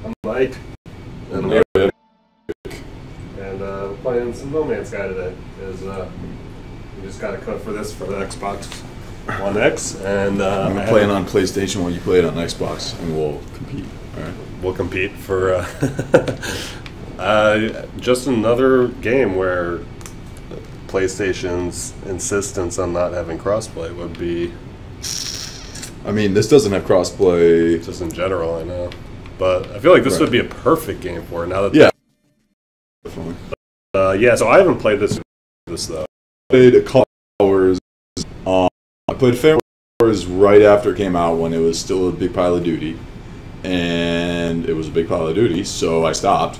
I'm Mike. And we're playing some No Man's Sky today. We just got a code for this for the Xbox One X, and I'm playing on PlayStation while you play it on Xbox, and we'll compete. All right. We'll compete for just another game where PlayStation's insistence on not having crossplay would be. I mean, this doesn't have crossplay. Just in general, I know. But I feel like this would be a perfect game for it now that. Yeah. Definitely. Yeah, so I haven't played this though. I played a couple hours. I played fair hours right after it came out when it was still a big pile of duty. And it was a big pile of duty, so I stopped.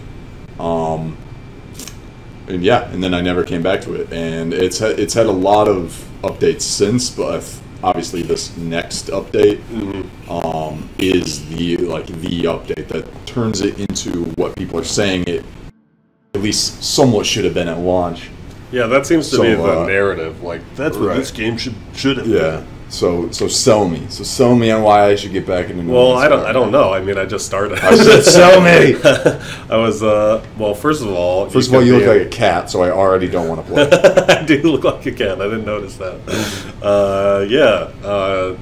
And yeah, and then I never came back to it. And it's had a lot of updates since, but obviously this next update is the update that turns it into what people are saying it at least somewhat should have been at launch. Yeah, that seems to be the narrative. Like that's what this game should have been. Yeah. So sell me. So sell me on why I should get back into. Well, I don't know. I mean, I just started. I said sell me. I was well. First of all, you look like a cat, so I already don't want to play. I do look like a cat. I didn't notice that.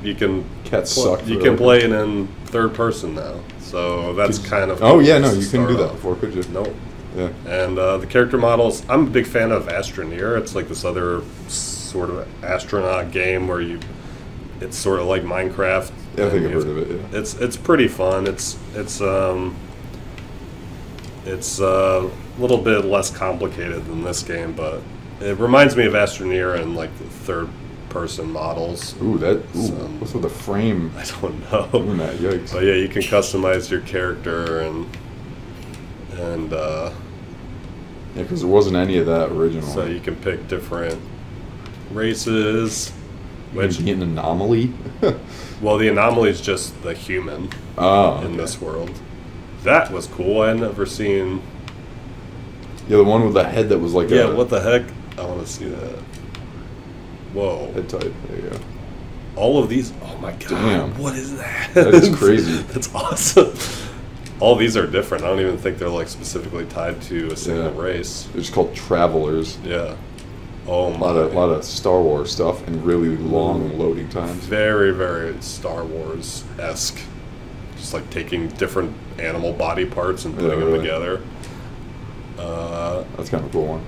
You can. Cats suck. You can play it in third person now, so that's kind of. Oh yeah, no, you couldn't do that before, could you? Nope. Yeah. And the character models, I'm a big fan of Astroneer. It's like this other sort of astronaut game where it's sort of like Minecraft. Yeah, I think I've heard of it. Yeah. It's pretty fun. It's a little bit less complicated than this game, but it reminds me of Astroneer and like the third person models. What's with the frame? I don't know. Yikes. But yeah, you can customize your character and yeah, because there wasn't any of that original. So you can pick different races. Which an anomaly? Well, the anomaly is just the human in this world. That was cool. I had never seen. Yeah, the one with the head that was like. Yeah, what the heck? I want to see that. Whoa. Head type. There you go. All of these. Oh my god! Damn. What is that? That is crazy. That's awesome. All these are different. I don't even think they're like specifically tied to a single race. They're just called travelers. Yeah. Oh my. A lot of Star Wars stuff and really long loading times. Very, very Star Wars-esque. Just like taking different animal body parts and putting them together. That's kind of a cool one.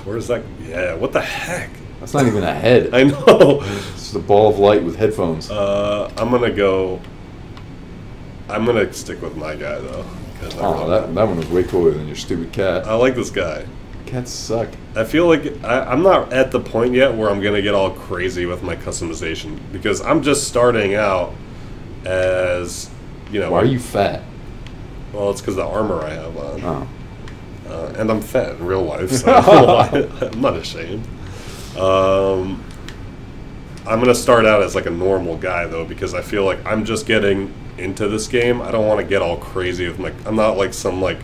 Where's that? Yeah, what the heck? That's not even a head. I know. It's just a ball of light with headphones. I'm gonna stick with my guy though. Oh, that one was way cooler than your stupid cat. I like this guy. Cats suck. I feel like I'm not at the point yet where I'm gonna get all crazy with my customization because I'm just starting out as, you know. Why are you fat? Well, it's because the armor I have on. Oh. And I'm fat in real life, so I'm not ashamed. I'm gonna start out as like a normal guy though because I feel like I'm just getting into this game. I don't want to get all crazy with I'm not like some like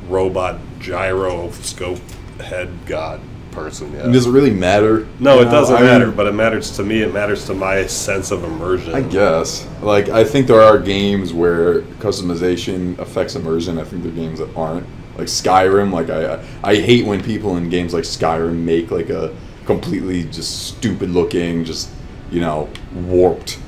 robot gyroscope head god person yet. Does it really matter? No, it doesn't matter, but it matters to me. It matters to my sense of immersion. I guess. Like, I think there are games where customization affects immersion. I think there are games that aren't. Like Skyrim, like I hate when people in games like Skyrim make like a completely just stupid looking, just, you know, warped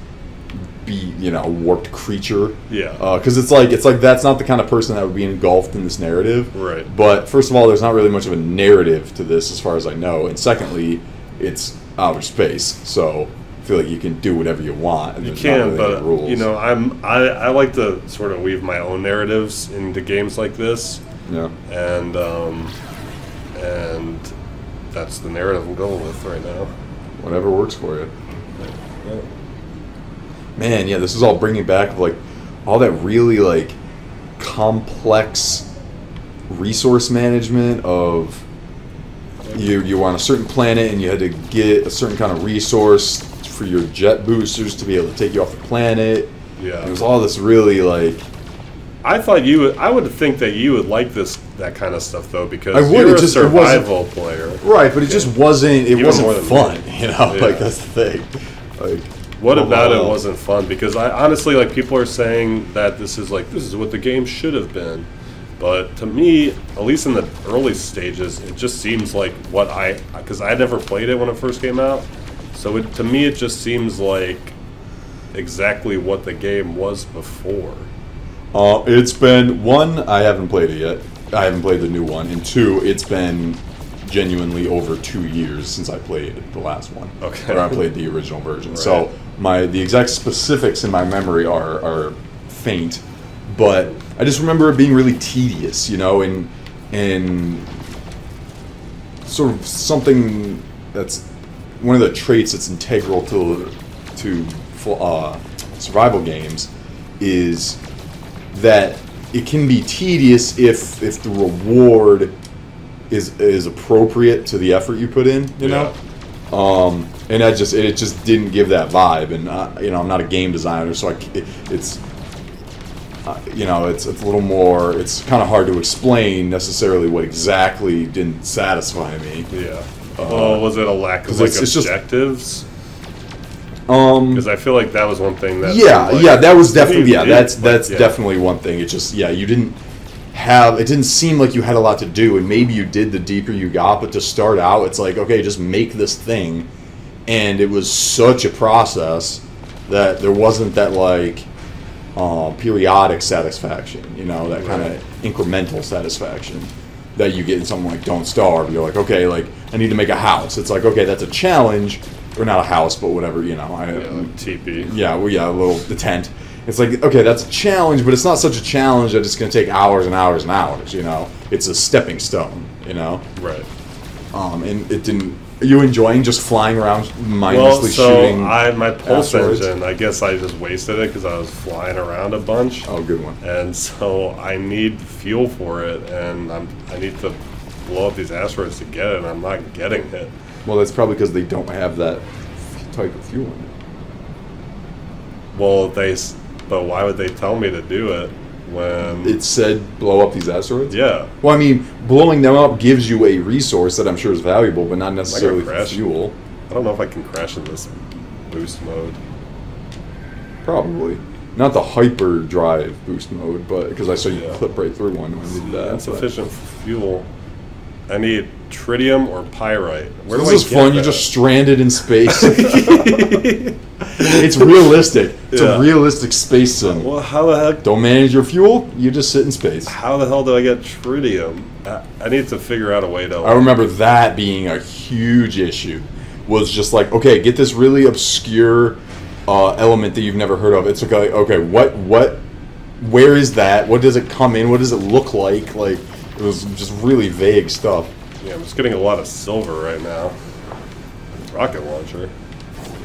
creature. Yeah. Because it's like that's not the kind of person that would be engulfed in this narrative. Right. But first of all, there's not really much of a narrative to this, as far as I know. And secondly, it's outer space, so I feel like you can do whatever you want. And you can, but rules. You know, I like to sort of weave my own narratives into games like this. Yeah. And that's the narrative I'm going with right now. Whatever works for you. Yeah. Man, yeah, this is all bringing back like all that really like complex resource management of you were on a certain planet and you had to get a certain kind of resource for your jet boosters to be able to take you off the planet. Yeah, and it was all this really like. I thought I would think that you would like that kind of stuff though, because you're a survival player, right? But it just wasn't. It wasn't fun, you know. Yeah. Like that's the thing. Like, What about it wasn't fun? Because I honestly, like, people are saying that this is what the game should have been. But to me, at least in the early stages, it just seems like because I never played it when it first came out. So to me, it just seems like exactly what the game was before. It's been, one, I haven't played it yet. I haven't played the new one. And two, it's been genuinely over 2 years since I played the last one. Okay. Or I played the original version. Right. So the exact specifics in my memory are faint, but I just remember it being really tedious, you know, and sort of something that's one of the traits that's integral to survival games is that it can be tedious if the reward is appropriate to the effort you put in, you know. And it just didn't give that vibe. And you know, I'm not a game designer, so it's you know, it's a little more. It's kind of hard to explain necessarily what exactly didn't satisfy me. Yeah. Was it a lack of objectives? Because I feel like that was one thing that. That was definitely that's definitely one thing. It just you didn't have. It didn't seem like you had a lot to do, and maybe you did the deeper you got. But to start out, it's like, okay, just make this thing, and it was such a process that there wasn't that like periodic satisfaction. You know, that kind of incremental satisfaction that you get in something like Don't Starve. You're like, okay, like I need to make a house. It's like, okay, that's a challenge. Or not a house, but whatever, you know. Like teepee. The tent. It's like, okay, that's a challenge, but it's not such a challenge that it's going to take hours and hours and hours, you know. It's a stepping stone, you know. Right. And it didn't. Are you enjoying just flying around mindlessly shooting? My pulse asteroids? engine, I guess I just wasted it because I was flying around a bunch. Oh, good one. And so I need fuel for it, and I need to blow up these asteroids to get it, and I'm not getting it. Well, that's probably because they don't have that type of fuel in it. Well, but why would they tell me to do it when it said blow up these asteroids? Yeah. Well, I mean, blowing them up gives you a resource that I'm sure is valuable, but not necessarily for fuel. I don't know if I can crash in this boost mode. Probably. Not the hyperdrive boost mode, but because I saw you clip right through one when I did that. Insufficient fuel. I need tritium or pyrite. Where do I this is fun. that? You're just stranded in space. It's realistic. It's a realistic space sim. Well, how the heck? Don't manage your fuel. You just sit in space. How the hell do I get tritium? I need to figure out a way to. I remember that being a huge issue. Was just like, okay, get this really obscure element that you've never heard of. It's okay. Okay, where is that? What does it come in? What does it look like? Like. It was just really vague stuff. Yeah, I'm just getting a lot of silver right now. Rocket launcher.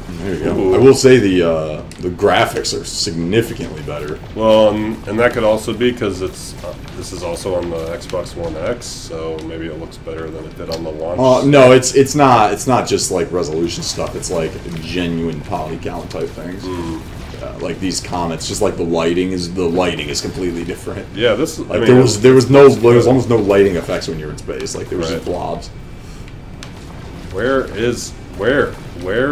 There you go. Ooh. I will say the graphics are significantly better. Well, and that could also be because this is also on the Xbox One X, so maybe it looks better than it did on the launch. No, it's not just like resolution stuff. It's like genuine poly count type things. Like these comets, just like the lighting is completely different. Yeah, this is like there was almost no lighting effects when you're in space. Like there was just blobs. Where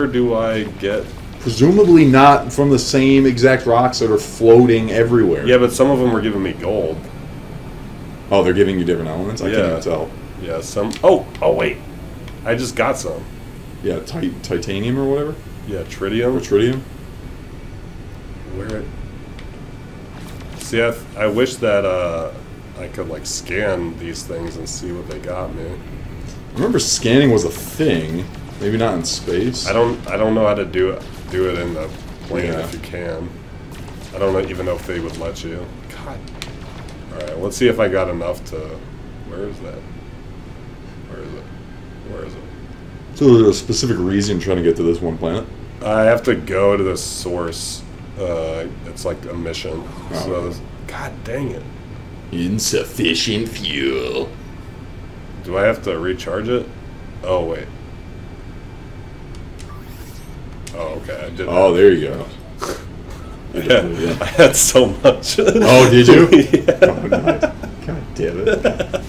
do I get? Presumably not from the same exact rocks that are floating everywhere. Yeah, but some of them were giving me gold. Oh, they're giving you different elements? I can't even tell. Yeah, some. Oh, wait. I just got some. Yeah, titanium or whatever? Yeah, tritium. Or tritium? Where? See, I wish that I could like scan these things and see what they got me. I remember scanning was a thing. Maybe not in space. I don't know how to do it in the plane if you can. I don't even know if they would let you. God. All right, let's see if I got enough to. Where is that? Where is it? So there's a specific reason trying to get to this one planet? I have to go to the source. It's like a mission. God dang it. Insufficient fuel. Do I have to recharge it? Oh, wait. Oh, okay. I did. Oh, there you go. I had so much. Oh, did you? Yeah. Oh, nice. God damn it.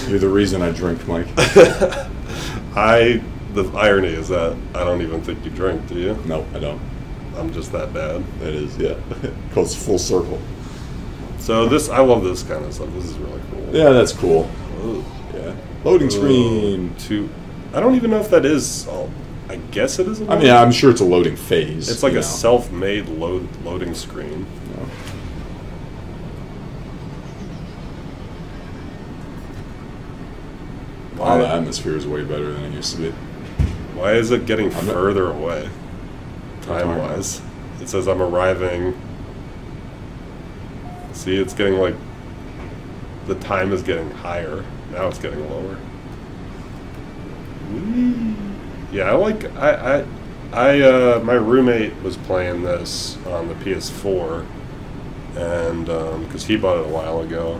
You're the reason I drink, Mike. The irony is that I don't even think you drink, do you? No, I don't. I'm just that bad. That is, yeah. Goes full circle. So I love this kind of stuff. This is really cool. Yeah, that's cool. Ooh. Yeah. Loading screen. I don't even know if that is. I guess it is. I mean, I'm sure it's a loading phase. It's like a self-made loading screen. Yeah. Wow, the atmosphere is way better than it used to be. Why is it getting further away, time-wise? It says I'm arriving. See, it's getting like the time is getting higher. Now it's getting lower. Yeah, my roommate was playing this on the PS4, and because he bought it a while ago,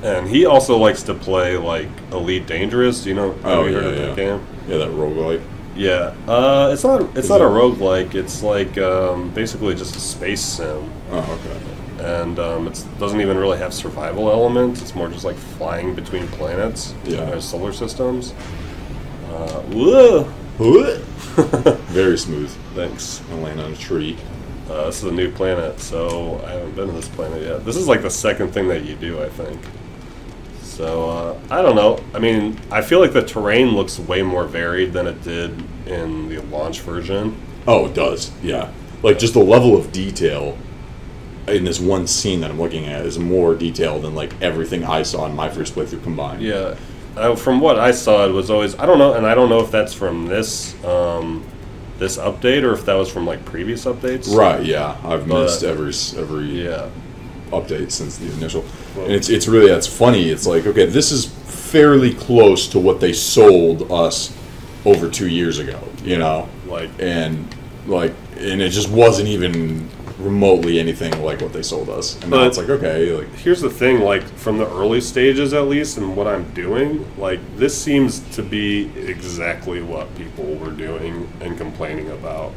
and he also likes to play like Elite Dangerous. Do you know? Have you heard of that game? Yeah, that roguelike. Yeah, it's not a roguelike. It's like basically just a space sim. Oh, okay. And it doesn't even really have survival elements. It's more just like flying between planets. Yeah. There's solar systems. Whoa! Very smooth. Thanks. I land on a tree. This is a new planet, so I haven't been to this planet yet. This is like the second thing that you do, I think. So, I don't know. I mean, I feel like the terrain looks way more varied than it did in the launch version. Oh, it does. Yeah. Like, just the level of detail in this one scene that I'm looking at is more detailed than, like, everything I saw in my first playthrough combined. Yeah. From what I saw, it was always... I don't know, and I don't know if that's from this this update or if that was from, like, previous updates. Right, yeah. I've missed every update since the initial. And it's really, that's funny. It's like, okay, this is fairly close to what they sold us over 2 years ago, you know? And it just wasn't even remotely anything like what they sold us. And now it's like, okay, like, here's the thing, like, from the early stages at least, and what I'm doing, like, this seems to be exactly what people were doing and complaining about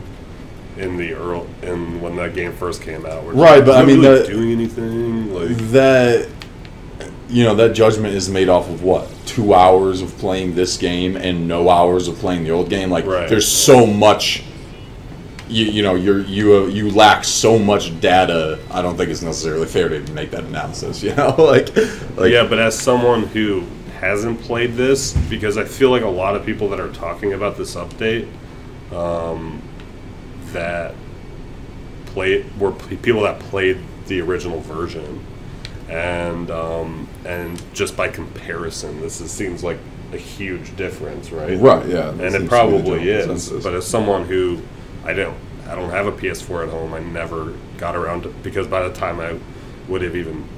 in when that game first came out. Right, but I mean, really doing anything like that. You know, that judgment is made off of what, 2 hours of playing this game and no hours of playing the old game. Like, there's so much. You lack so much data. I don't think it's necessarily fair to make that analysis. You know, like yeah. But as someone who hasn't played this, because I feel like a lot of people that are talking about this update, were people that played the original version, and just by comparison, seems like a huge difference, right? Right. Yeah. And it probably is. But as someone who I don't have a PS4 at home. I never got around to, because by the time I would have even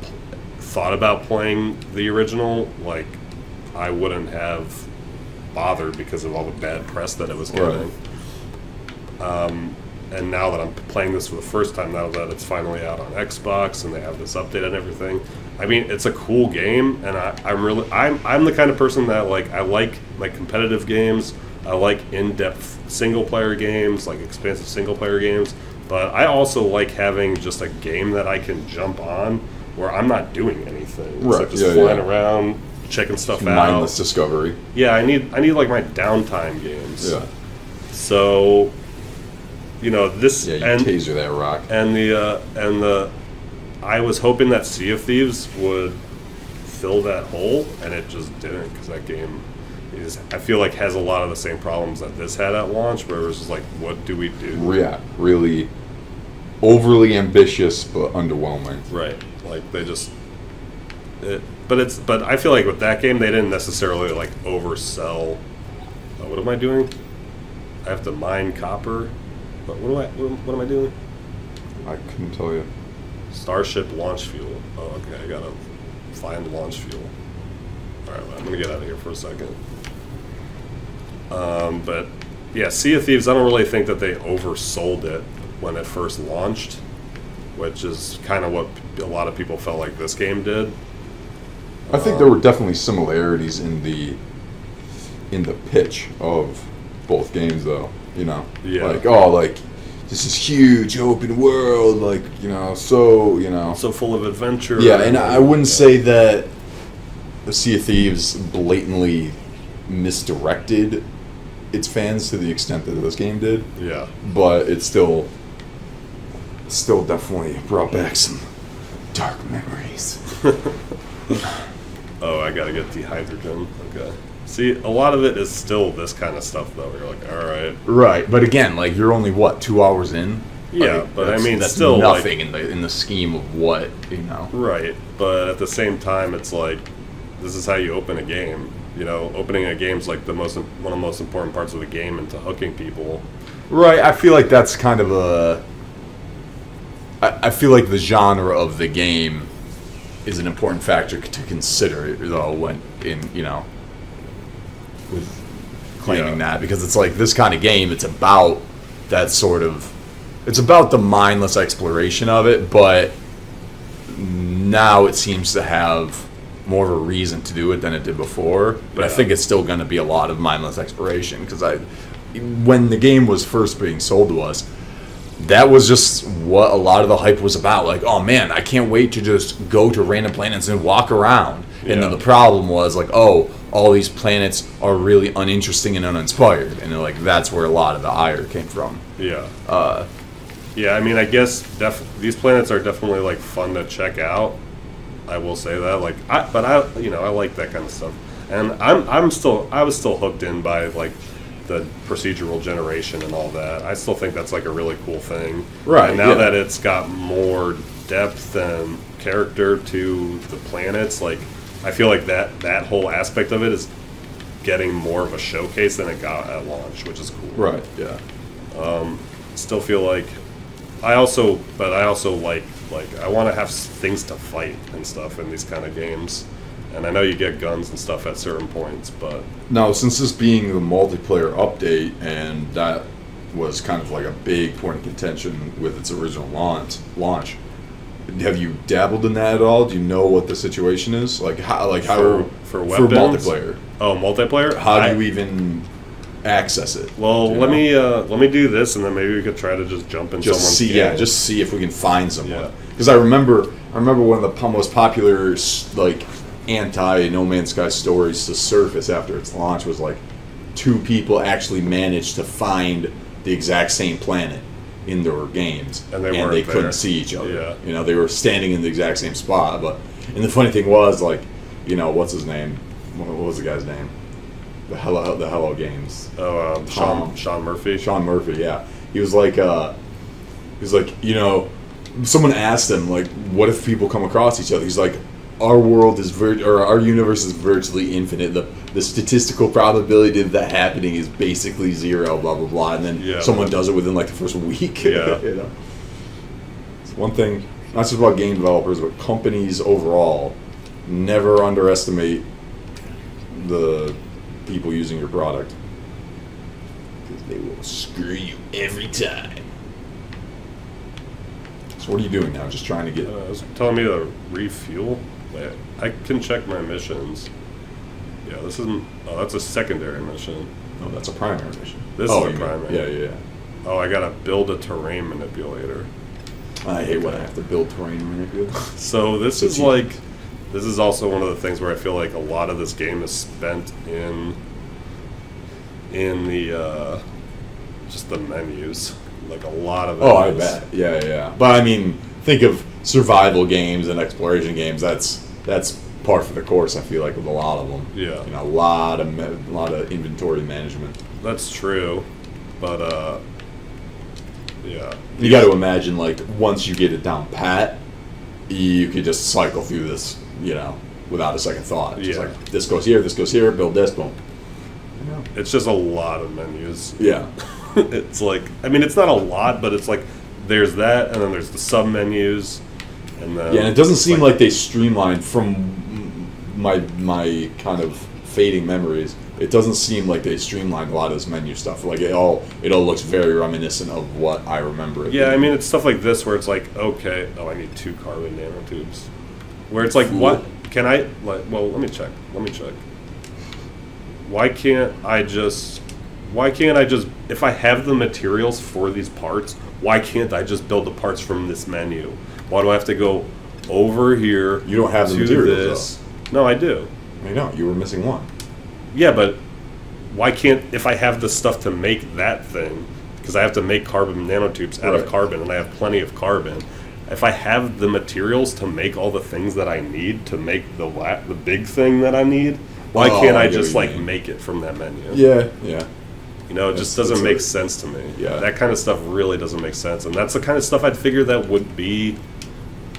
thought about playing the original, like, I wouldn't have bothered because of all the bad press that it was getting. Right. And now that I'm playing this for the first time, now that it's finally out on Xbox and they have this update and everything, I mean, it's a cool game, and I'm the kind of person that, like, I like my competitive games. I like in-depth single-player games, like expansive single-player games, but I also like having just a game that I can jump on where I'm not doing anything. It's like just flying around, checking stuff out. Mindless discovery. Yeah, I need like my downtime games. Yeah. So, you know, this... Yeah, you taser that rock. And I was hoping that Sea of Thieves would fill that hole, and it just didn't, because that game... I feel like has a lot of the same problems that this had at launch, where it was just like, what do we do? Yeah, really overly ambitious but underwhelming. Right, like they just. But I feel like with that game they didn't necessarily like oversell. What am I doing? I have to mine copper. What am I doing? I couldn't tell you. Starship launch fuel. Oh, okay. I gotta find launch fuel. All right, well, I'm gonna get out of here for a second. But yeah, Sea of Thieves, I don't really think that they oversold it when it first launched, which is kind of what a lot of people felt like this game did. I think there were definitely similarities in the pitch of both games, though. You know, like, this is huge open world, like, so full of adventure. Yeah, and I wouldn't say that the Sea of Thieves blatantly misdirected its fans to the extent that this game did. Yeah. But it's still definitely brought back some dark memories. Oh, I gotta get the hydrogen. Okay. See, a lot of it is still this kind of stuff, though. You're like, all right. Right, but again, like you're only what 2 hours in. Yeah, like, but I mean, that's still nothing like, in the scheme of what you know. Right, but at the same time, it's like this is how you open a game. You know, opening a game's like one of the most important parts of the game into hooking people. Right, I feel like that's kind of a. I feel like the genre of the game is an important factor to consider, though, when with claiming that, because it's like this kind of game. It's about that sort of. It's about the mindless exploration of it, but now it seems to have more of a reason to do it than it did before. But I think it's still going to be a lot of mindless exploration, because when the game was first being sold to us, that was just what a lot of the hype was about. Like, oh man, I can't wait to just go to random planets and walk around. Yeah. And then the problem was like, oh, all these planets are really uninteresting and uninspired, and like that's where a lot of the ire came from. Yeah. Yeah, I mean, I guess these planets are definitely like fun to check out. I will say that, like, I like that kind of stuff, and I was still hooked in by like the procedural generation and all that. I still think that's like a really cool thing. Right. And now that it's got more depth and character to the planets, like I feel like that whole aspect of it is getting more of a showcase than it got at launch, which is cool. Right. Yeah. Still feel like I also like I want to have things to fight and stuff in these kind of games. And I know you get guns and stuff at certain points, but now since this being the multiplayer update, and that was kind of like a big point of contention with its original launch, have you dabbled in that at all? Do you know what the situation is? Like how for weapons? For multiplayer? Oh, multiplayer? How do you even access it? Well, let me do this, and then maybe we could try to just jump in someone's game. Yeah, just see if we can find someone. Because I remember one of the most popular like anti-No Man's Sky stories to surface after its launch was like 2 people actually managed to find the exact same planet in their games, and they couldn't see each other. Yeah. You know, they were standing in the exact same spot. And the funny thing was, like, you know, what's his name? What was the guy's name? The Hello Games. Oh, Sean Murphy. Sean Murphy, yeah. He was like, you know, someone asked him, like, what if people come across each other? He's like, our world is our universe is virtually infinite. The statistical probability of that happening is basically 0. Blah blah blah. And then someone does it within like the first week. Yeah, you know, it's one thing. Not just about game developers, but companies overall. Never underestimate the people using your product, because they will screw you every time. So what are you doing now? Just trying to get... I was telling me to refuel. Wait, I can check my missions. Yeah, this isn't... Oh, that's a secondary mission. No, that's a primary mission. This is a primary. Yeah. Oh, I gotta build a terrain manipulator. I hate when I have to build terrain manipulator. So this is like... This is also one of the things where I feel like a lot of this game is spent in the just the menus. Like a lot of it. Oh, I bet. Yeah. But I mean, think of survival games and exploration games. That's par for the course. I feel like with a lot of them. Yeah. You know, a lot of inventory management. That's true, but yeah. You got to imagine, like, once you get it down pat, you could just cycle through this, you know, without a second thought. Just like, this goes here, build this, boom. Yeah. It's just a lot of menus. Yeah. It's like, I mean, it's not a lot, but it's like, there's that, and then there's the sub-menus, and then... Yeah, and it doesn't seem like they streamlined, from my kind of fading memories, it doesn't seem like they streamlined a lot of this menu stuff. Like, it all looks very reminiscent of what I remember it Yeah, being. I mean, it's stuff like this where it's like, okay, I need 2 carbon nanotubes. Where it's like, what, can I, like, well, let me check. Why can't I just, if I have the materials for these parts, why can't I just build the parts from this menu? Why do I have to go over here? You don't have the materials, though. No, I do. I know, you were missing one. Yeah, but why can't, if I have the stuff to make that thing, because I have to make carbon nanotubes out of carbon, and I have plenty of carbon. If I have the materials to make all the things that I need to make the big thing that I need, why can't I just like make it from that menu? Yeah, yeah. You know, it just doesn't make sense to me. Yeah. That kind of stuff really doesn't make sense, and that's the kind of stuff I'd figure that would be,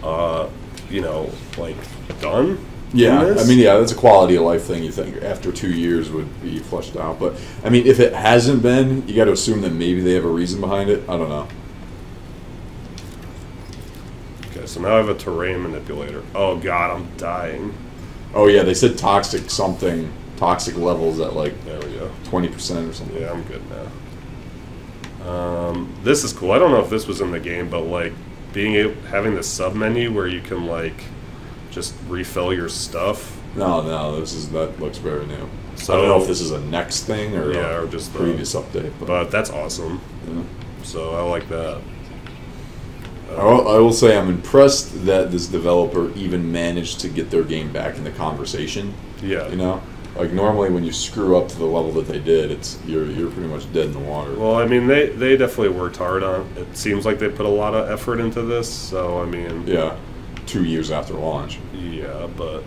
you know, like done. Yeah, I mean, yeah, that's a quality of life thing. You think after 2 years would be flushed out, but I mean, if it hasn't been, you got to assume that maybe they have a reason behind it. I don't know. Okay, so now I have a terrain manipulator. Oh god, I'm dying. Oh yeah, they said toxic levels at like There we go. 20% or something. Yeah, I'm good now. This is cool. I don't know if this was in the game, but like having the sub menu where you can like just refill your stuff. No, that looks very new. So I don't know if this is a next thing or or just the previous update. But that's awesome. Yeah. So I like that. I will say I'm impressed that this developer even managed to get their game back in the conversation. Yeah. You know, like normally when you screw up to the level that they did, you're pretty much dead in the water. Well, I mean, they definitely worked hard on it. Seems like they put a lot of effort into this. So I mean, yeah, 2 years after launch. Yeah, but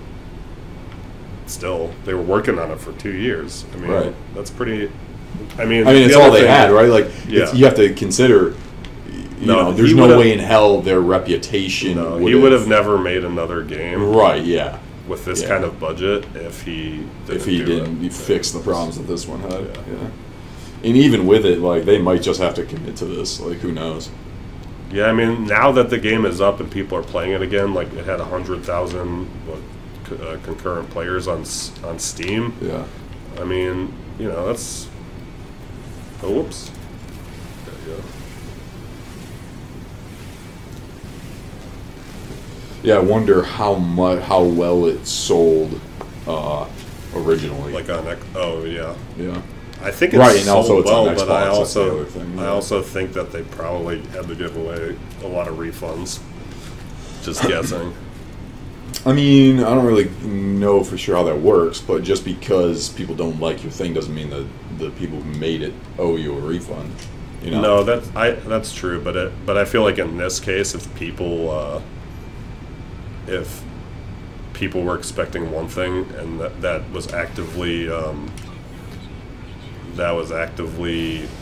still, they were working on it for 2 years. I mean, that's pretty. I mean, it's all they had, right? Like, yeah. You have to consider. You know, there's no way in hell their reputation. No, he would have never made another game. Right. Yeah. With this kind of budget, if he didn't fix the problems that this one had. Yeah. And even with it, like they might just have to commit to this. Like, who knows? Yeah, I mean, now that the game is up and people are playing it again, like it had 100,000 concurrent players on Steam. Yeah. I mean, you know, that's. Oh, whoops. There you go. Yeah, I wonder how well it sold originally. Like on yeah. Yeah. I think it's sold well, but I I also think that they probably had to give away a lot of refunds. Just guessing. I mean, I don't really know for sure how that works, but just because people don't like your thing doesn't mean that the people who made it owe you a refund. You know? No, that's true, but I feel like in this case, if people were expecting one thing and that was actively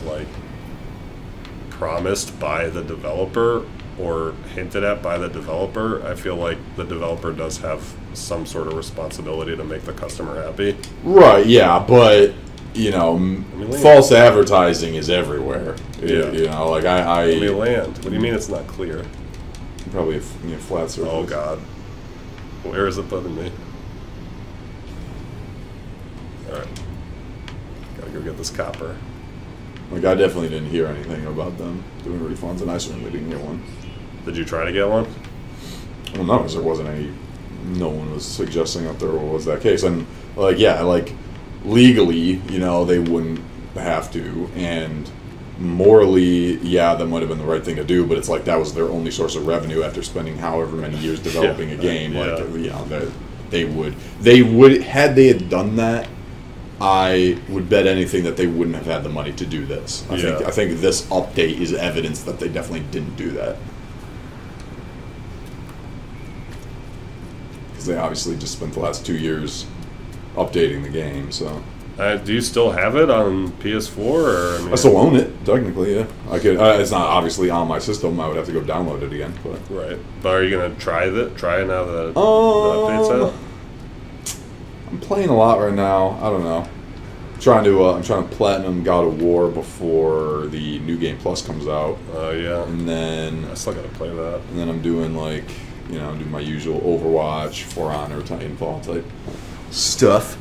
like promised by the developer or hinted at by the developer, I feel like the developer does have some sort of responsibility to make the customer happy. Right, yeah, but you know, false advertising is everywhere. Yeah. You know, like Let me land. What do you mean it's not clear? Probably a flat surface. Oh god. Where is it putting me? Alright. Gotta go get this copper. Like, I definitely didn't hear anything about them doing refunds, and I certainly didn't get one. Did you try to get one? Well, no, because there wasn't any. No one was suggesting that there was that case. And, like, yeah, like, legally, you know, they wouldn't have to, and morally, yeah, that might have been the right thing to do, but it's like that was their only source of revenue after spending however many years developing a game. Yeah. Like, you know, they would had they had done that, I would bet anything that they wouldn't have had the money to do this. I think this update is evidence that they definitely didn't do that. Because they obviously just spent the last 2 years updating the game, so. Do you still have it on PS4? Or, I still own it, technically, yeah. I could. It's not obviously on my system. I would have to go download it again. But. Right. But are you going to try it now that the update's out? I'm playing a lot right now. I don't know. I'm trying to platinum God of War before the New Game Plus comes out. Oh, yeah. And then... I still got to play that. And then I'm doing, like, you know, doing my usual Overwatch, For Honor, Titanfall type stuff.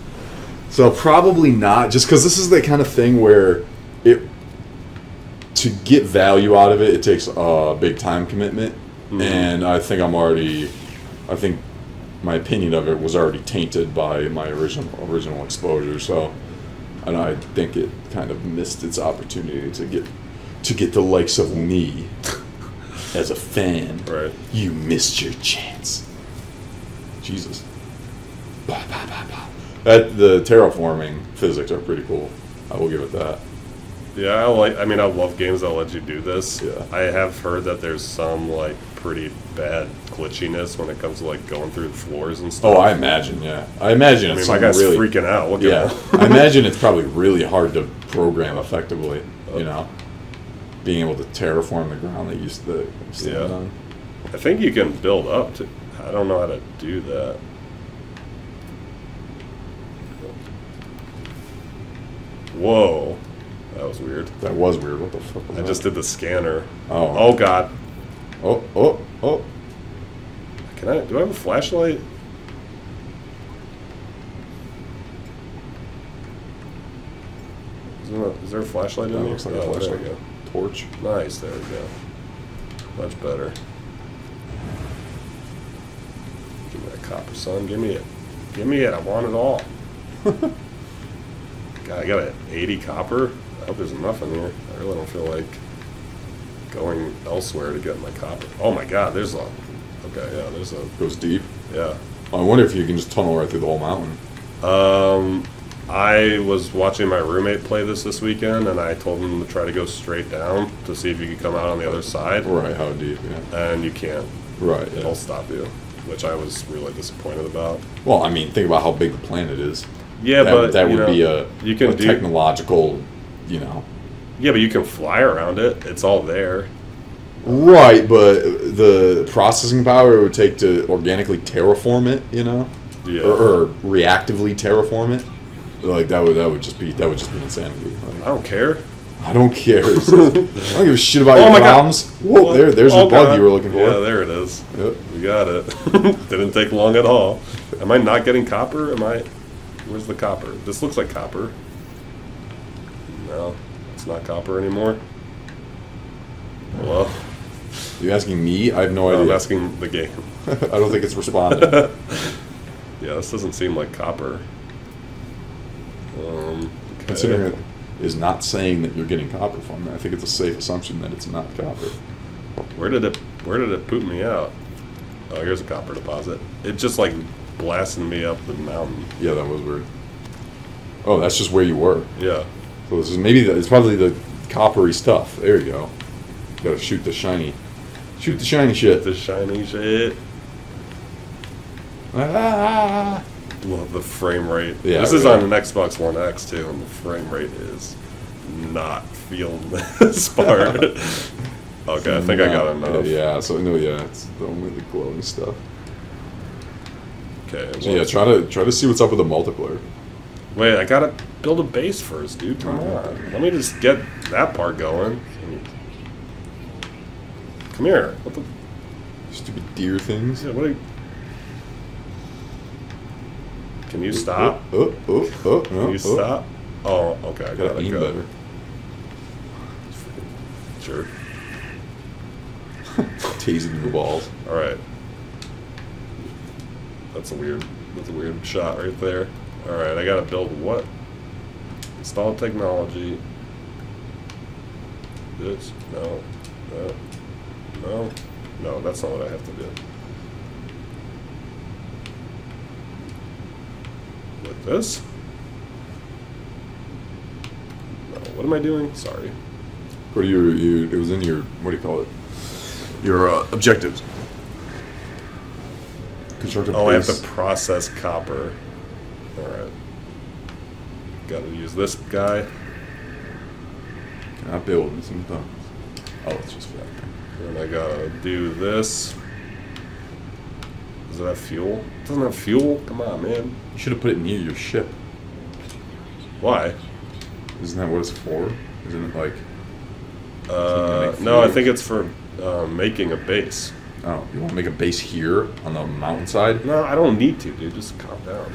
So probably not, just because this is the kind of thing where to get value out of it, it takes a big time commitment, and I think my opinion of it was already tainted by my original exposure. So, and I think it kind of missed its opportunity to get the likes of me as a fan. Right. You missed your chance. Jesus. Bah, bah, bah, bah. The terraforming physics are pretty cool. I will give it that. Yeah, I mean, I love games that let you do this. Yeah. I have heard that there's some like pretty bad glitchiness when it comes to like going through the floors and stuff. Oh, I imagine, yeah. I imagine it's my guy's really freaking out. Look yeah. at him. I imagine it's probably really hard to program effectively. You know, being able to terraform the ground that you stand on. I think you can build up to. I don't know how to do that. Whoa, that was weird. That was weird. What the fuck was I that? just did the scanner. Oh. Oh God. Oh. Do I have a flashlight? Is there a flashlight in That there? looks like a Oh, flashlight. there we go. Torch. Nice, there we go. Much better. Give me that copper, son. Give me it. Give me it. I want it all. God, I got an 80 copper. I hope there's enough in here. I really don't feel like going elsewhere to get my copper. Oh my God, there's a. Okay, yeah, there's a. Goes deep. Yeah. I wonder if you can just tunnel right through the whole mountain. I was watching my roommate play this weekend, and I told him to try to go straight down to see if you could come out on the other side. Right, how deep, yeah. And you can't. Right, yeah. It'll stop you, which I was really disappointed about. Well, I mean, think about how big the planet is. Yeah, but that you would know, be a technological, you know. Yeah, but you can fly around it. It's all there. Right, but the processing power it would take to organically terraform it, you know, Yeah. or reactively terraform it, like that would just be insanity. Like, I don't care. I don't care. I don't give a shit about your my God. problems. Whoa, there's the bug God. you were looking for. Yeah, there it is. Yep. We got it. Didn't take long at all. Am I not getting copper? Where's the copper? This looks like copper. No, it's not copper anymore. Hello? You asking me? I have no idea. I'm asking the game. I don't think it's responding. Yeah, this doesn't seem like copper. Okay. Considering it is not saying that you're getting copper from it, I think it's a safe assumption that it's not copper. Where did it poop me out? Oh, here's a copper deposit. It just like blasted me up the mountain. Yeah, that was weird. Oh, that's just where you were. Yeah. So this is it's probably the coppery stuff. There you go. Gotta shoot the shiny shit. The shiny shit. Ah. Love the frame rate. Yeah, this is really. on an Xbox One X too, and the frame rate is not feeling this part. Okay, I think I got enough. Yeah, so no, yeah, it's only the glowing stuff. Okay. So yeah, try to see what's up with the multiplayer. Wait, I gotta build a base first, dude. Come on. Let me just get that part going. Come here. What the? Stupid deer things. Yeah, what are you? Can you stop? No, Can you stop? Oh, okay. I gotta got it. aim Go. better. Sure. Tasing your balls. All right. That's a weird shot right there. All right, I gotta build what? Install technology. This no, no, that's not what I have to do. With this? No, what am I doing? Sorry. What are your it was in your, what do you call it? Your objectives. Constructive Oh, I have base. to process copper. Alright. Gotta use this guy. Not building some thumbs. Oh, it's just factory. And I gotta do this. Does it have fuel? It doesn't have fuel? Come on, man. You should have put it near your ship. Why? Isn't that what it's for? Isn't it like... No, I think it's for making a base. Oh, you want to make a base here on the mountainside? No, I don't need to, dude. Just calm down.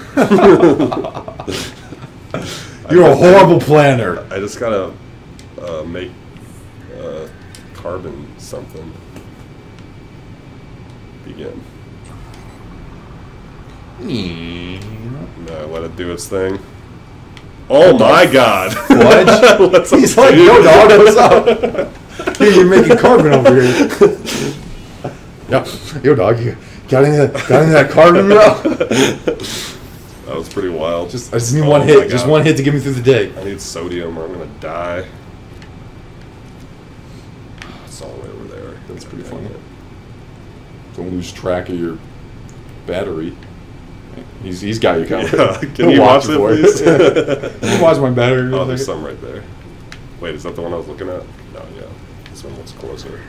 You're a horrible planner. I just gotta make carbon something. Begin. No, let it do its thing. Oh my God! What? He's like, yo, dog, what's up? Hey, you're making carbon over here. Yo, dog, you got any of that carbon, bro? That was pretty wild. I just need one hit. Just one hit to get me through the day. I need sodium or I'm gonna die. It's all the way over there. That's pretty funny. Don't lose track of your battery. He's got you covered. Yeah. Can you watch it, please? Can you watch my battery? Oh, there's some right there. Wait, is that the one I was looking at? No, yeah. This one looks closer.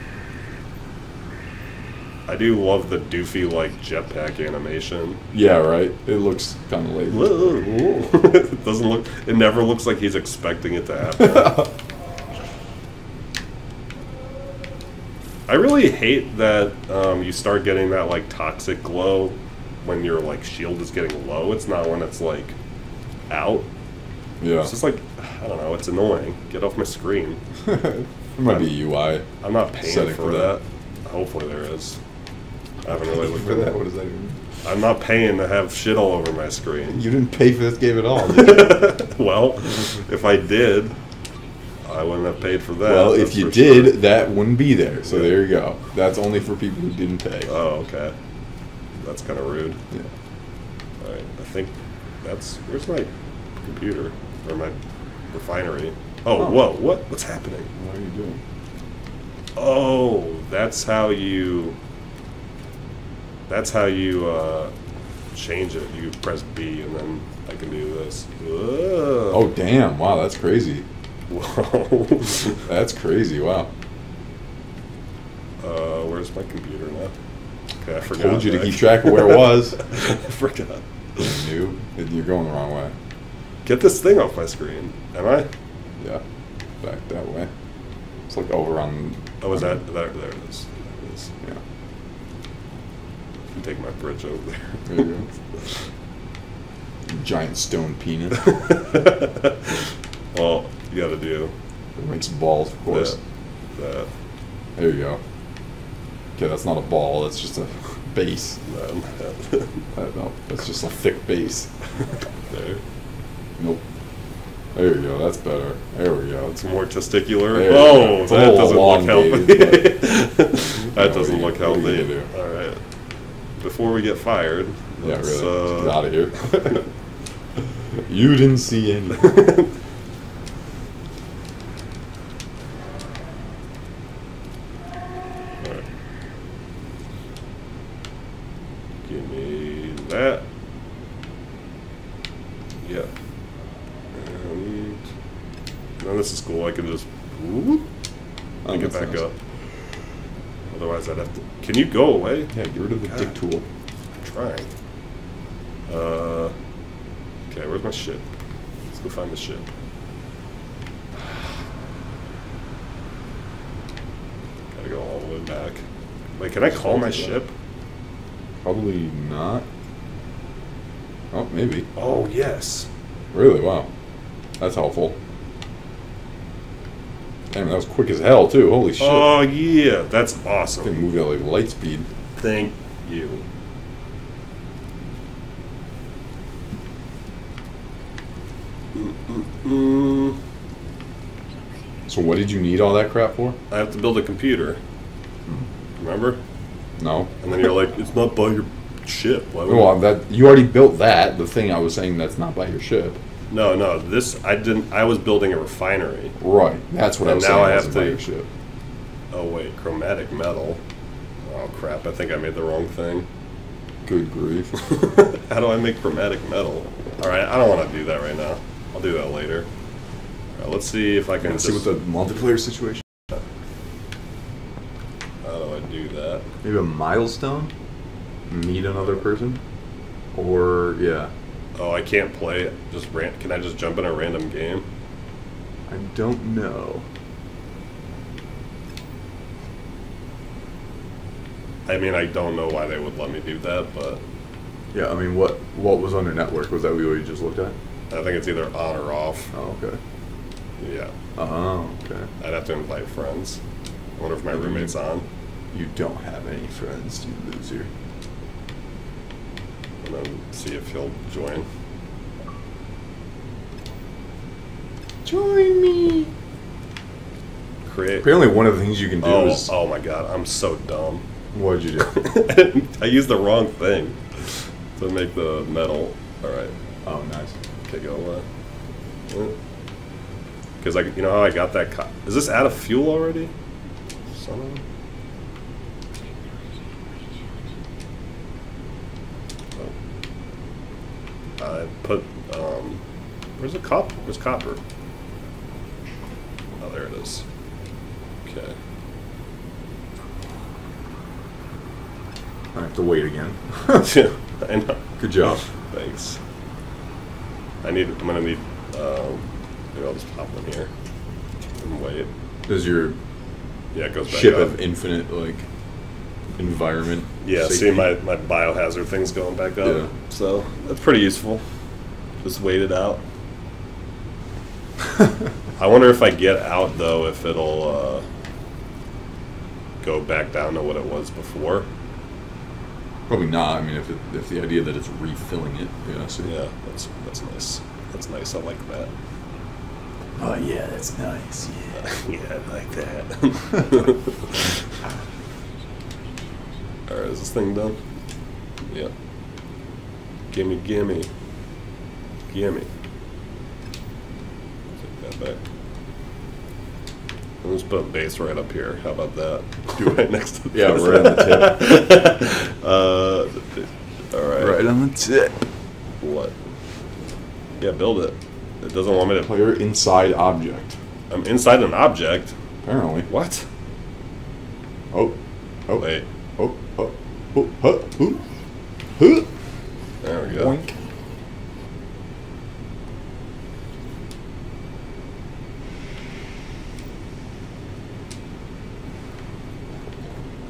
I do love the doofy, like, jetpack animation. Yeah, right? It looks kind of lazy. It doesn't look... It never looks like he's expecting it to happen. I really hate that you start getting that, like, toxic glow when your, like, shield is getting low. It's not when it's, like, out. Yeah. It's just like, I don't know, it's annoying. Get off my screen. There might be a UI. I'm not paying for that. Hopefully there is. I haven't really looked for that. What does that mean? I'm not paying to have shit all over my screen. You didn't pay for this game at all, did you? Well, if I did, I wouldn't have paid for that. Well, if you did, that wouldn't be there. So there you go. That's only for people who didn't pay. Oh, okay. That's kind of rude. Yeah. All right. I think that's... Where's my computer? Or my refinery? Oh, whoa. What's happening? What are you doing? Oh, that's how you... change it. You press B and then I can do this. Whoa. Oh, damn. Wow, that's crazy. Whoa. That's crazy. Wow. Where's my computer now? Okay, I forgot. Told you to keep track of where it was. I forgot. You knew? You're going the wrong way. Get this thing off my screen. Am I? Yeah. Back that way. It's like over on... Oh, is that... There it is. There it is. Yeah. You can take my bridge over there. There you go. Giant stone penis. Well, you gotta do... It makes balls, of course. That. There you go. Okay, that's not a ball. That's just a base. No, that's just a thick base. There. Nope. There you go. That's better. There we go. It's more testicular. There Oh, that doesn't look elongated, healthy. That doesn't look what are you healthy. gonna do? All right. Before we get fired, Yeah, let's, really. Get out of here. You didn't see any. Give me that. Yeah. And now this is cool. I can just whoop, pick it back up. Otherwise, I'd have to. Can you go away? Yeah, get rid of the dick tool. I'm trying. Okay, where's my ship? Let's go find the ship. Gotta go all the way back. Wait, can I call my ship? Probably not. Oh, maybe. Oh, yes. Really? Wow. That's helpful. Damn, that was quick as hell, too. Holy shit. Oh, yeah. That's awesome. They moved at like light speed. Thank you. So what did you need all that crap for? I have to build a computer. Remember? No. And then you're like, it's not by your ship. Why would Well, that you already built that. The thing I was saying that's not by your ship. No. This I didn't. I was building a refinery. Right. That's what I And was now saying. I have wasn't by to- your ship. Oh wait, chromatic metal. Oh crap! I think I made the wrong thing. Good grief. How do I make chromatic metal? All right, I don't want to do that right now. I'll do that later. All right, let's see if I can. See what the multiplayer situation. How do I do that? Maybe a milestone. Meet another person. Or yeah. Oh, I can't play. Just Can I just jump in a random game? I don't know. I mean, I don't know why they would let me do that, but Yeah, I mean, what was on your network? Was that what you just looked at? I think it's either on or off. Oh, okay. Yeah, Oh, okay. I'd have to invite friends. I wonder if my roommate's on. You don't have any friends, you loser. And then see if he'll join. Join me. Create. Apparently, one of the things you can do is. Oh my god, I'm so dumb. What'd you do? I used the wrong thing to make the metal. All right. Oh, nice. Okay, go. Because you know how I got that. Is this out of fuel already? Son of a... I put, where's the copper? Where's copper? Oh, there it is. Okay. I have to wait again. Yeah, I know. Good job. Thanks. I'm gonna need, maybe I'll just pop one here and wait. Does your Yeah, it goes back ship up. have infinite, like, environment? Yeah, safety? see my biohazard thing's going back up. Yeah. So that's pretty useful. Just wait it out. I wonder if I get out though, if it'll go back down to what it was before. Probably not. I mean, if the idea that it's refilling it, yeah. So. Yeah, that's nice. That's nice. I like that. Oh yeah, that's nice. Yeah. Yeah, I like that. All right, is this thing done? Yeah. Gimme. Take that back. Let's put a base right up here. How about that? Do it right next to Yeah, this. right on the tip. All right. Right on the tip. What? Yeah, build it. It doesn't want me to. Player inside object. I'm inside an object. Apparently. What? Oh. Wait. Oh. There There we go. Boink.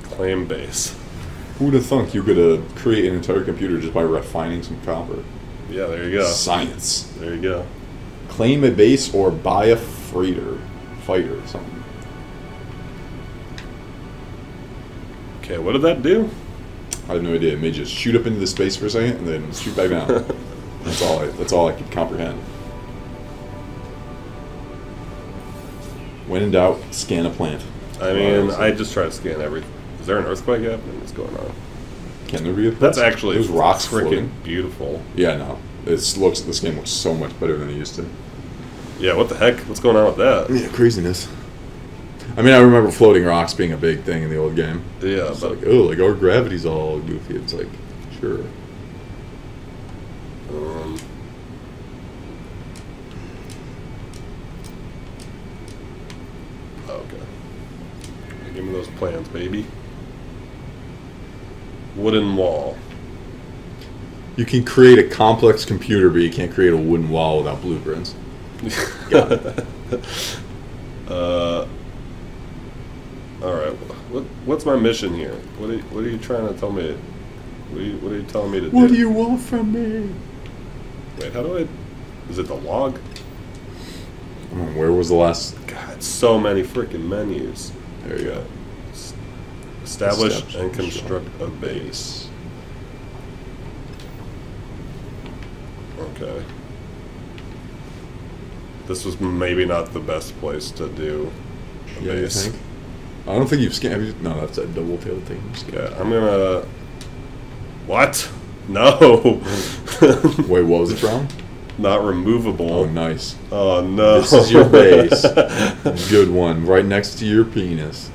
Claim base. Who'd have thunk you could create an entire computer just by refining some copper? Yeah, there you go. Science. There you go. Claim a base or buy a fighter or something. Okay, what did that do? I have no idea. It may just shoot up into the space for a second and then shoot back down. That's all I could comprehend. When in doubt, scan a plant. I mean, I just try to scan everything. Is there an earthquake happening? What's going on? Can there be a That's actually There's rocks freaking floating. beautiful. Yeah, no. This game looks so much better than it used to. Yeah, what the heck? What's going on with that? Yeah, craziness. I mean, I remember floating rocks being a big thing in the old game. Yeah, It's but like, oh, like our gravity's all goofy. It's like, sure. okay. Give me those plans, baby. Wooden wall. You can create a complex computer, but you can't create a wooden wall without blueprints. Got it. All right. What's my mission here? What are you trying to tell me? What are you telling me to do? What do you want from me? Wait, how do I? Is it the log? Where was the last? God, so many freaking menus. There you go. Establish and construct a base. Okay. This was maybe not the best place to do a Yeah, you base. think? I don't think you've scanned. No, that's a double-tailed thing. Yeah, I'm gonna. What? No. Wait, what was it from? Not removable. Oh, nice. Oh no. This is your base. Good one. Right next to your penis.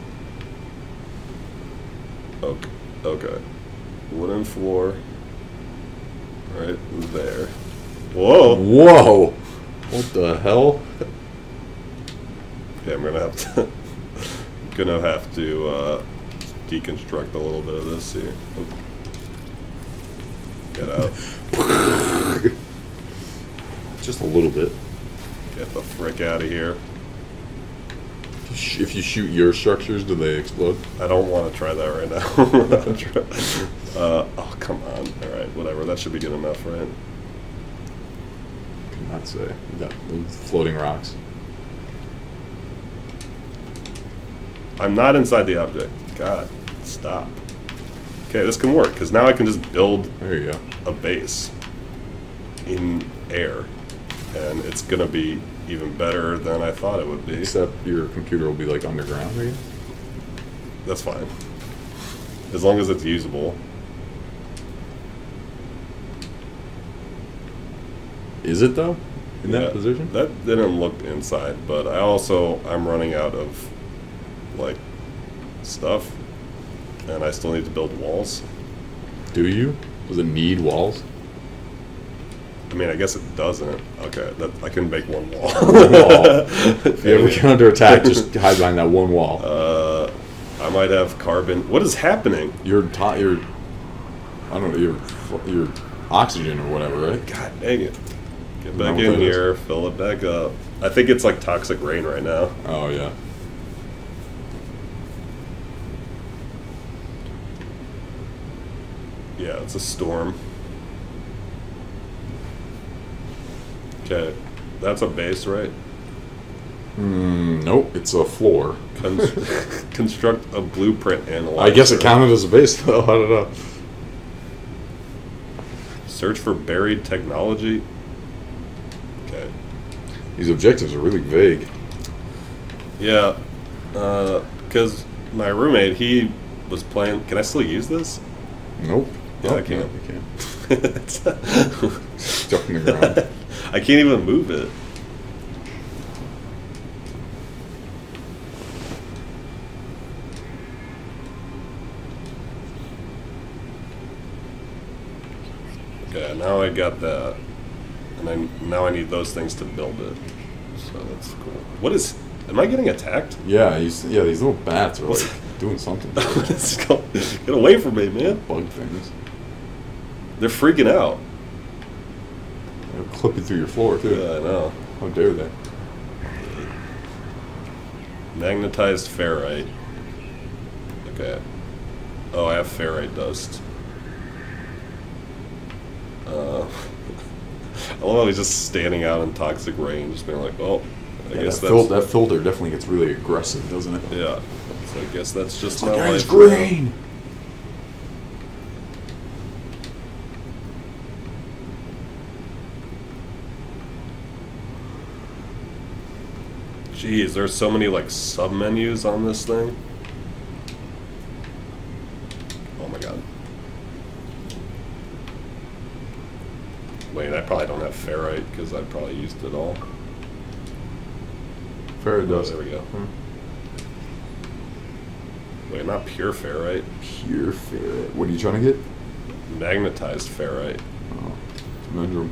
Okay. Wooden floor. Right there. Whoa. Whoa! What the hell? Okay, I'm gonna have to deconstruct a little bit of this here. Oop. Get out. Just a little bit. Get the frick out of here. If you shoot your structures, do they explode? I don't want to try that right now. Oh, come on. All right, whatever. That should be good enough, right? Could not say. You got floating rocks. I'm not inside the object. God, stop. Okay, this can work, because now I can just build There you go. a base in air. And it's going to be even better than I thought it would be. Except your computer will be like underground, I guess. That's fine. As long as it's usable. Is it though? In Yeah, that position? That didn't look inside, but I'm running out of like stuff, and I still need to build walls. Do you? Does it need walls? I mean, I guess it doesn't. Okay, I can make one wall. One wall. If you ever get under attack, just hide behind that one wall. I might have carbon. What is happening? Your I don't know, your oxygen or whatever, right? God dang it. Get back in here, fill it back up. I think it's like toxic rain right now. Oh, yeah. Yeah, it's a storm. Okay, that's a base, right? Nope, it's a floor. Construct a blueprint analyzer. I guess it counted as a base, though. I don't know. Search for buried technology. Okay. These objectives are really vague. Yeah, because my roommate, he was playing. Can I still use this? Nope. Yeah, I can. No, you can't. Stuck in the ground. I can't even move it. Okay, now I got that, and now I need those things to build it. So that's cool. What is? Am I getting attacked? Yeah, these little bats are like doing something. Get away from me, man! Bug things. They're freaking out. They'll clip you through your floor too. Yeah, I know. How dare they? Magnetized ferrite. Okay. Oh, I have ferrite dust. I love how he's just standing out in toxic rain, just being like, "Oh, I guess that filter definitely gets really aggressive, doesn't it? Yeah. So I guess that's just my my life. life. Green. Jeez, there's so many like sub menus on this thing. Oh my god. Wait, I probably don't have ferrite because I probably used it all. Ferrite Oh, dust. there we go. Wait, not pure ferrite. Pure ferrite. What are you trying to get? Magnetized ferrite. Oh, conundrum.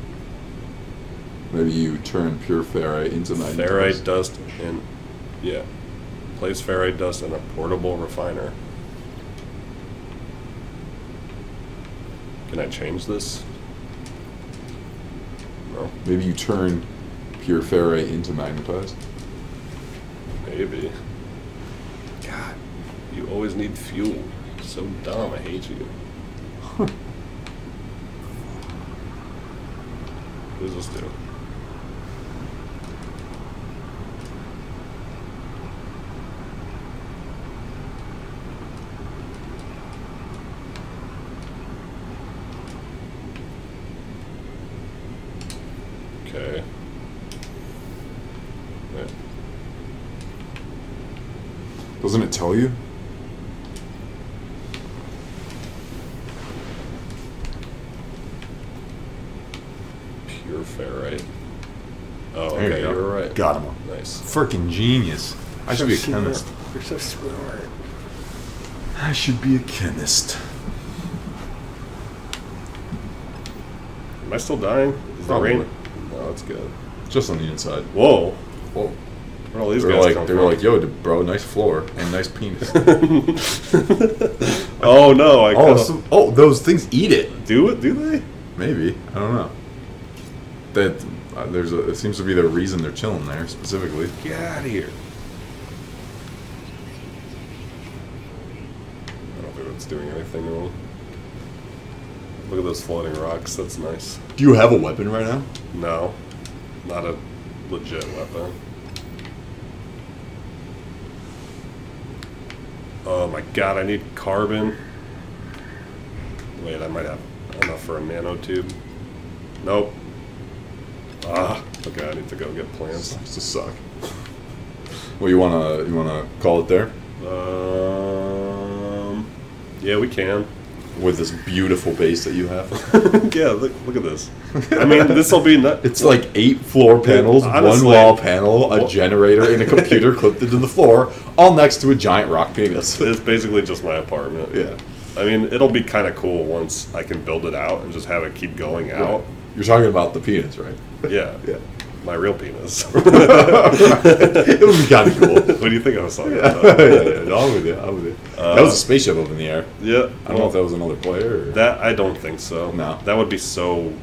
Maybe you turn pure ferrite into magnetized. Ferrite dust in, yeah. Place ferrite dust in a portable refiner. Can I change this? No. Maybe you turn pure ferrite into magnetized. Maybe. God, you always need fuel. So dumb, I hate you. What does this do? Okay. Right. Doesn't it tell you? Pure ferrite. Oh, There okay, you go. you were right. Got him. Nice. Freaking genius. I should be a chemist. You're so smart. I should be a chemist. Am I still dying? Is the Probably. rain? No, it's good. Just on the inside. Whoa. Whoa. Where all these They guys were come like, from? yo, bro, nice floor and nice penis. Oh no! I Oh, could've- those things eat it. do it? Do they? Maybe, I don't know. That it seems to be the reason they're chilling there specifically. Get out of here! I don't think it's doing anything wrong. Look at those floating rocks. That's nice. Do you have a weapon right now? No, not a legit weapon. Oh my god! I need carbon. Wait, I might have enough for a nanotube. Nope. Ah, okay, I need to go get plants. Sucks to suck. Well, you wanna call it there? Yeah, we can. with this beautiful base that you have. Yeah, look at this. I mean, this will be nuts. It's like 8 floor panels, honestly, 1 wall panel, a generator, and a computer clipped into the floor, all next to a giant rock penis. It's basically just my apartment. Yeah. I mean, it'll be kind of cool once I can build it out and just have it keep going out. You're talking about the penis, right? Yeah. Yeah. My real penis. It would be kind of cool. What do you think I was talking about? Yeah, I'm with you. I'm with you. That was a spaceship up in the air. Yeah. I don't know if that was another player. Or... That, I don't think so. No. That would be so...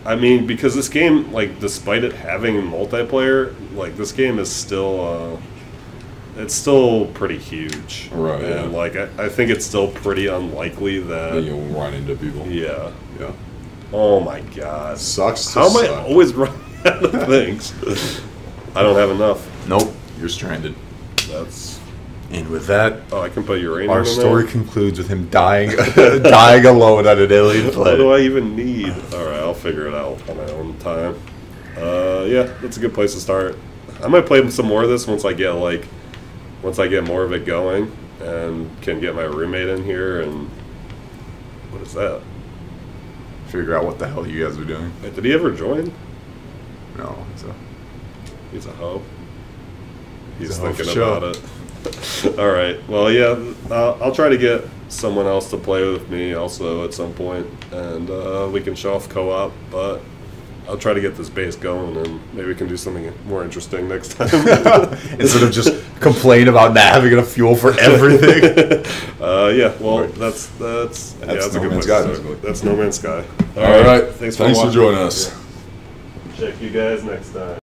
I mean, because this game, like, despite it having multiplayer, like, this game is still... it's still pretty huge. Right, and, yeah. like, I think it's still pretty unlikely that... Then you'll run into people. Yeah. Yeah. Oh, my God. Sucks to How am I suck. always running out of things? I don't have enough. Nope. You're stranded. That's... And with that, Oh, I can put uranium our in story there? concludes with him dying, dying alone on an alien What planet. do I even need? Alright, I'll figure it out on my own time. Yeah, that's a good place to start. I might play some more of this once I get more of it going and can get my roommate in here and... What is that? Figure out what the hell you guys are doing. Wait, did he ever join? No, He's a hoe. He's a hoe for thinking sure. about it. Alright, well, yeah, I'll try to get someone else to play with me also at some point, and we can show off co-op, but I'll try to get this base going, and maybe we can do something more interesting next time. instead of just complain about not having enough fuel for everything. Yeah, well, Right. that's No a good Man's place Sky, to start. basically. That's No Man's Sky. All right. Thanks for watching. joining us. Check you guys next time.